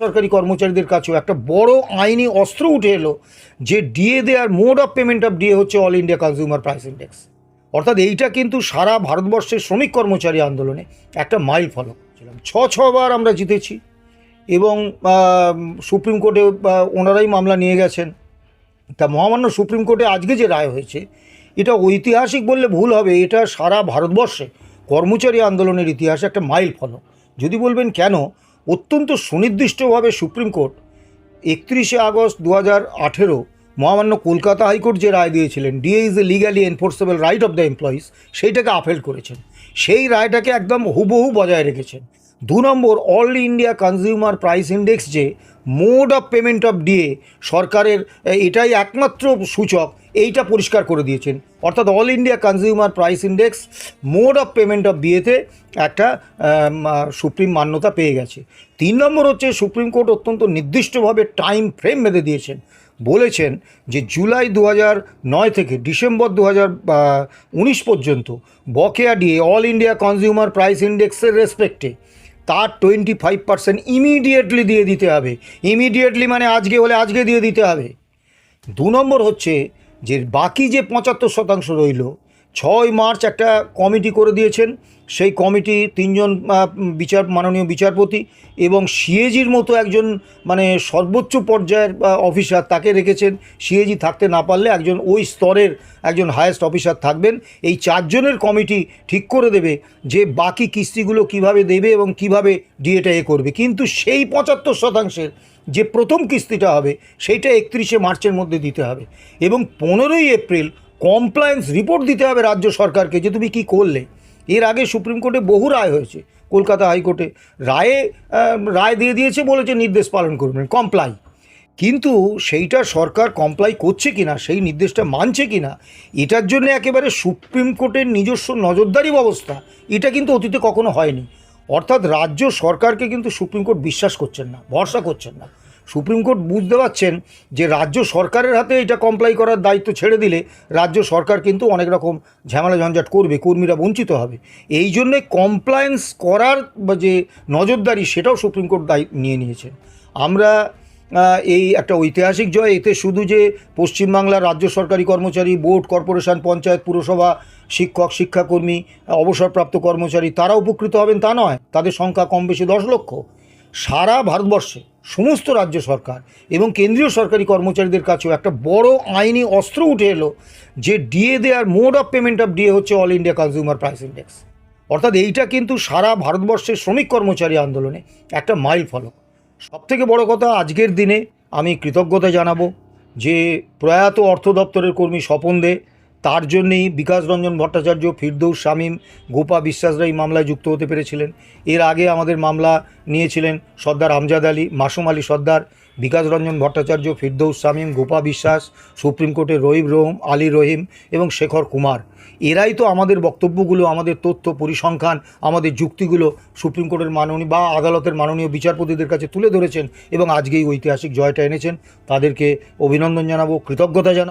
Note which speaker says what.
Speaker 1: সরকারি কর্মচারীদের কাছেও একটা বড় আইনি অস্ত্র উঠে এলো যে ডিএ দেওয়ার mode of payment of DA হচ্ছে all India consumer price index. অর্থাৎ এইটা কিন্তু সারা ভারতবর্ষের শ্রমিক কর্মচারী আন্দোলনে একটা মাইল ফলক ছিলাম। ছবার আমরা জিতেছি এবং সুপ্রিম কোর্টে ওনারাই মামলা নিয়ে গেছেন। তা মহামান্য সুপ্রিম কোর্টে আজকে যে রায় হয়েছে এটা ঐতিহাসিক বললে ভুল হবে, এটা সারা ভারতবর্ষে কর্মচারী আন্দোলনের ইতিহাসে একটা মাইল ফলক। যদি বলবেন কেন, অত্যন্ত সুনির্দিষ্টভাবে সুপ্রিম কোর্ট 31শে আগস্ট 2018 মহামান্য কলকাতা হাইকোর্ট যে রায় দিয়েছিলেন DA is a legally enforceable right of the employees, সেইটাকে আপহেল্ড করেছেন। সেই রায়টাকে একদম হুবহু বজায় রেখেছেন। 2 নম্বর, all India consumer price index যে mode of payment of DA সরকারের এটাই একমাত্র সূচক, এইটা পরিষ্কার করে দিয়েছেন। অর্থাৎ all India consumer price index mode of payment of ডিএতে একটা সুপ্রিম মান্যতা পেয়ে গেছে। 3 নম্বর হচ্ছে সুপ্রিম কোর্ট অত্যন্ত নির্দিষ্টভাবে টাইম ফ্রেম বেঁধে দিয়েছেন, বলেছেন যে জুলাই 2009 থেকে ডিসেম্বর 2019 পর্যন্ত বকেয়া DA all India consumer price ইন্ডেক্সের রেসপেক্টে তার 25% ইমিডিয়েটলি দিয়ে দিতে হবে। ইমিডিয়েটলি মানে আজকে হলে আজকে দিয়ে দিতে হবে। 2 নম্বর হচ্ছে যে বাকি যে 75% রইল, 6 মার্চ একটা কমিটি করে দিয়েছেন। সেই কমিটি 3 জন মাননীয় বিচারপতি এবং সিএজির মতো একজন মানে সর্বোচ্চ পর্যায়ের অফিসার তাকে রেখেছেন। সিএজি থাকতে না পারলে একজন ওই স্তরের একজন হায়েস্ট অফিসার থাকবেন। এই 4 জনের কমিটি ঠিক করে দেবে যে বাকি কিস্তিগুলো কিভাবে দেবে এবং কিভাবে ডিএটা করবে। কিন্তু সেই 75%-এর যে প্রথম কিস্তিটা হবে সেইটা 31শে মার্চের মধ্যে দিতে হবে এবং 15ই এপ্রিল কমপ্লায়েন্স রিপোর্ট দিতে হবে রাজ্য সরকারকে যে তুমি কী করলে। এর আগে সুপ্রিম কোর্টে বহু রায় হয়েছে, কলকাতা হাইকোর্টে রায় দিয়ে দিয়েছে, বলেছে নির্দেশ পালন করবেন, কমপ্লাই। কিন্তু সেইটা সরকার কমপ্লাই করছে কি না, সেই নির্দেশটা মানছে কি না, এটার জন্য একেবারে সুপ্রিম কোর্টের নিজস্ব নজরদারি ব্যবস্থা, এটা কিন্তু অতীতে কখনো হয়নি। অর্থাৎ রাজ্য সরকারকে কিন্তু সুপ্রিম কোর্ট বিশ্বাস করছেন না, ভরসা করছেন না। সুপ্রিম কোর্ট বুঝতে পারছেন যে রাজ্য সরকারের হাতে এটা কমপ্লাই করার দায়িত্ব ছেড়ে দিলে রাজ্য সরকার কিন্তু অনেক রকম ঝামেলা ঝঞ্ঝাট করবে, কর্মীরা বঞ্চিত হবে। এই জন্যে কমপ্লায়েন্স করার যে নজরদারি সেটাও সুপ্রিম কোর্ট নিয়ে নিয়েছে। আমরা এই একটা ঐতিহাসিক জয়। এতে শুধু যে পশ্চিমবাংলার রাজ্য সরকারি কর্মচারী, বোর্ড, কর্পোরেশন, পঞ্চায়েত, পুরসভা, শিক্ষক, শিক্ষাকর্মী, অবসরপ্রাপ্ত কর্মচারী তারা উপকৃত হবেন তা নয়, তাদের সংখ্যা কম বেশি 10 লক্ষ। সারা ভারতবর্ষে সমস্ত রাজ্য সরকার এবং কেন্দ্রীয় সরকারি কর্মচারীদের কাছেও একটা বড় আইনি অস্ত্র উঠে এলো যে ডিএ দেওয়ার mode of payment of DA হচ্ছে all India consumer price index. অর্থাৎ এইটা কিন্তু সারা ভারতবর্ষের শ্রমিক কর্মচারী আন্দোলনে একটা মাইল ফলক। সবথেকে বড় কথা, আজকের দিনে আমি কৃতজ্ঞতা জানাবো যে প্রয়াত অর্থ দপ্তরের কর্মী স্বপন দে, তার জন্যেই বিকাশ রঞ্জন ভট্টাচার্য, ফিরদৌস শামীম, গোপা বিশ্বাসরা এই মামলায় যুক্ত হতে পেরেছিলেন। এর আগে আমাদের মামলা নিয়েছিলেন সর্দার আমজাদ আলী, মাসুম আলী সর্দার, বিকাশ রঞ্জন ভট্টাচার্য, ফিরদৌস শামীম, গোপা বিশ্বাস, সুপ্রিম কোর্টের আলী রহিম এবং শেখর কুমার। এরাই তো আমাদের বক্তব্যগুলো, আমাদের তথ্য পরিসংখ্যান, আমাদের যুক্তিগুলো সুপ্রিম কোর্টের মাননীয় বা আদালতের মাননীয় বিচারপতিদের কাছে তুলে ধরেছেন এবং আজকেই ঐতিহাসিক জয়টা এনেছেন। তাদেরকে অভিনন্দন জানাবো, কৃতজ্ঞতা জানাবো।